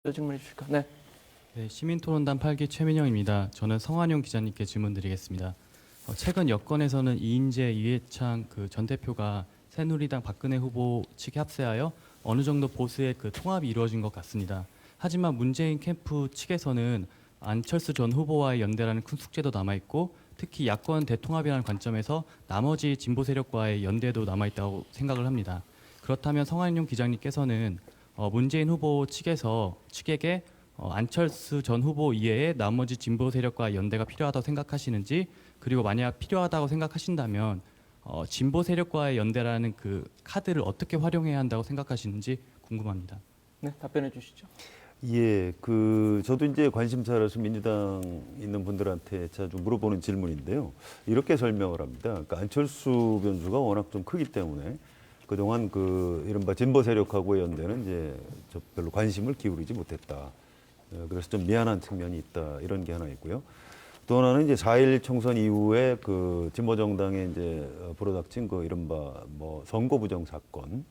질문해 주실까? 네. 네, 시민토론단 8기 최민영입니다. 저는 성한용 기자님께 질문드리겠습니다. 최근 여권에서는 이인재, 이해창 전 대표가 새누리당 박근혜 후보 측에 합세하여 어느 정도 보수의 통합이 이루어진 것 같습니다. 하지만 문재인 캠프 측에서는 안철수 전 후보와의 연대라는 큰 숙제도 남아있고 특히 야권 대통합이라는 관점에서 나머지 진보 세력과의 연대도 남아있다고 생각을 합니다. 그렇다면 성한용 기자님께서는 문재인 후보 측에게 안철수 전 후보 이외에 나머지 진보 세력과 연대가 필요하다고 생각하시는지, 그리고 만약 필요하다고 생각하신다면 진보 세력과의 연대라는 카드를 어떻게 활용해야 한다고 생각하시는지 궁금합니다. 네, 답변해 주시죠. 예, 저도 이제 관심사라서 민주당 있는 분들한테 자주 물어보는 질문인데요. 이렇게 설명을 합니다. 그러니까 안철수 변수가 워낙 좀 크기 때문에 그동안 이른바 진보 세력하고의 연대는 이제 별로 관심을 기울이지 못했다. 그래서 좀 미안한 측면이 있다. 이런 게 하나 있고요. 또 하나는 이제 4.1 총선 이후에 진보 정당에 이제 불어닥친 이른바 선거 부정 사건,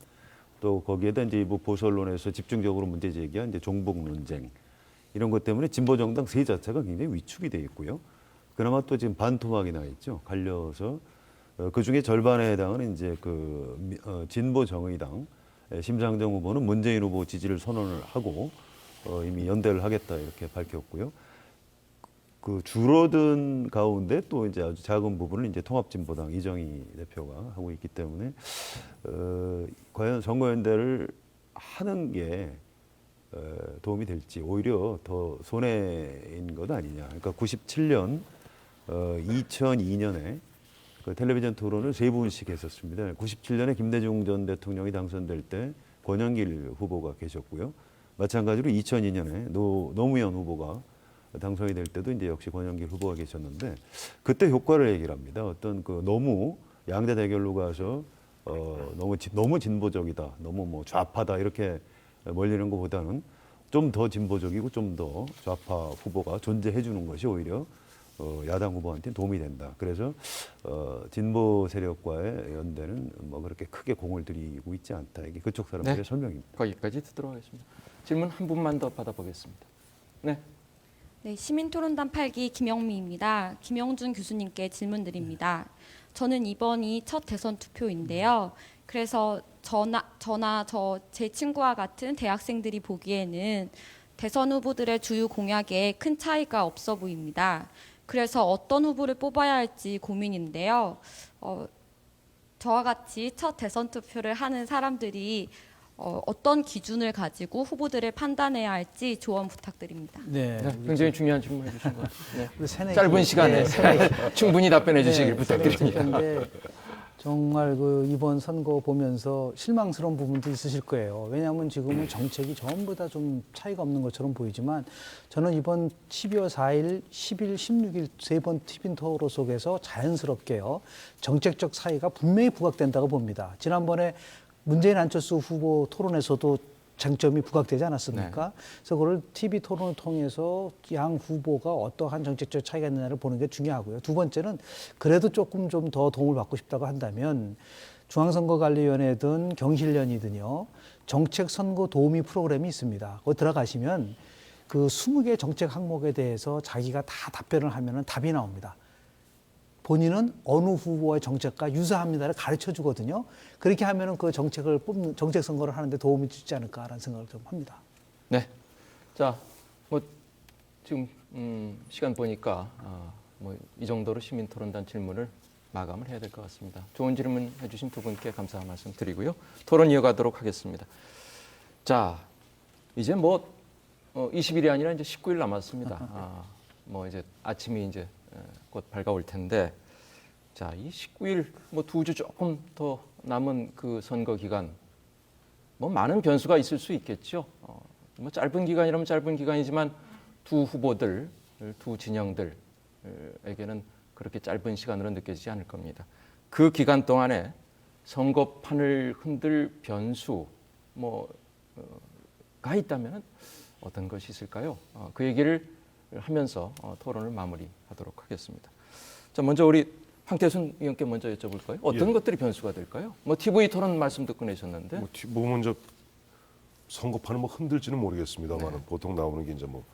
또 거기에다 이제 보수 언론에서 집중적으로 문제 제기한 이제 종북 논쟁, 이런 것 때문에 진보 정당 세 자체가 굉장히 위축이 돼 있고요. 그나마 또 지금 반토막이 나 있죠. 갈려서 그 중에 절반에 해당은 이제 진보 정의당 심상정 후보는 문재인 후보 지지를 선언을 하고 이미 연대를 하겠다 이렇게 밝혔고요. 줄어든 가운데 또 이제 아주 작은 부분을 이제 통합진보당 이정희 대표가 하고 있기 때문에 과연 선거연대를 하는 게 도움이 될지 오히려 더 손해인 것 아니냐. 그러니까 97년, 2002년에 텔레비전 토론을 3분씩 했었습니다. 97년에 김대중 전 대통령이 당선될 때 권영길 후보가 계셨고요. 마찬가지로 2002년에 노무현 후보가 당선이 될 때도 이제 역시 권영길 후보가 계셨는데, 그때 효과를 얘기를 합니다. 어떤 너무 양대 대결로 가서 너무 진보적이다, 너무 좌파다 이렇게 몰리는 것보다는 좀 더 진보적이고 좀 더 좌파 후보가 존재해 주는 것이 오히려 야당 후보한테 도움이 된다. 그래서 진보 세력과의 연대는 그렇게 크게 공을 들이고 있지 않다. 이게 그쪽 사람들의 네. 설명입니다. 거기까지 듣도록 하겠습니다. 질문 한 분만 더 받아보겠습니다. 네. 네, 시민토론단 8기 김영미입니다. 김영준 교수님께 질문드립니다. 저는 이번이 첫 대선 투표인데요. 그래서 제 친구와 같은 대학생들이 보기에는 대선 후보들의 주요 공약에 큰 차이가 없어 보입니다. 그래서 어떤 후보를 뽑아야 할지 고민인데요. 저와 같이 첫 대선 투표를 하는 사람들이 어떤 기준을 가지고 후보들을 판단해야 할지 조언 부탁드립니다. 네, 굉장히 중요한 질문 해주신 것 같아요. 네. 새내기, 짧은 시간에 충분히 답변해 주시길 부탁드립니다. 새내기인데 정말 이번 선거 보면서 실망스러운 부분도 있으실 거예요. 왜냐하면 지금은 정책이 전부 다 좀 차이가 없는 것처럼 보이지만, 저는 이번 12월 4일, 10일, 16일 세 번 TV 토론 속에서 자연스럽게요, 정책적 차이가 분명히 부각된다고 봅니다. 지난번에 문재인 안철수 후보 토론에서도 쟁점이 부각되지 않았습니까? 네. 그래서 그걸 TV 토론을 통해서 양 후보가 어떠한 정책적 차이가 있느냐를 보는 게 중요하고요. 두 번째는 그래도 조금 좀 더 도움을 받고 싶다고 한다면 중앙선거관리위원회든 경실련이든요, 정책 선거 도우미 프로그램이 있습니다. 거기 들어가시면 20개 정책 항목에 대해서 자기가 다 답변을 하면은 답이 나옵니다. 본인은 어느 후보의 정책과 유사합니다를 가르쳐 주거든요. 그렇게 하면은 정책 선거를 하는데 도움이 주지 않을까라는 생각을 좀 합니다. 네. 자, 지금 시간 보니까 이 정도로 시민토론단 질문을 마감을 해야 될 것 같습니다. 좋은 질문 해주신 두 분께 감사 말씀 드리고요. 토론 이어가도록 하겠습니다. 자, 이제 20일이 아니라 이제 19일 남았습니다. 이제 아침이 이제 곧 밝아올 텐데, 자, 이 19일 2주 조금 더 남은 선거 기간, 많은 변수가 있을 수 있겠죠. 짧은 기간이라면 짧은 기간이지만 두 후보들, 두 진영들에게는 그렇게 짧은 시간으로 느껴지지 않을 겁니다. 그 기간 동안에 선거판을 흔들 변수가 있다면 어떤 것이 있을까요? 그 얘기를 하면서 토론을 마무리하도록 하겠습니다. 자, 먼저 우리 황태순 의원께 먼저 여쭤볼까요? 어떤 것들이 변수가 될까요? TV 토론 말씀 듣고 내셨는데. 먼저 선거판을 뭐 흔들지는 모르겠습니다만 보통 나오는 게 이제 뭐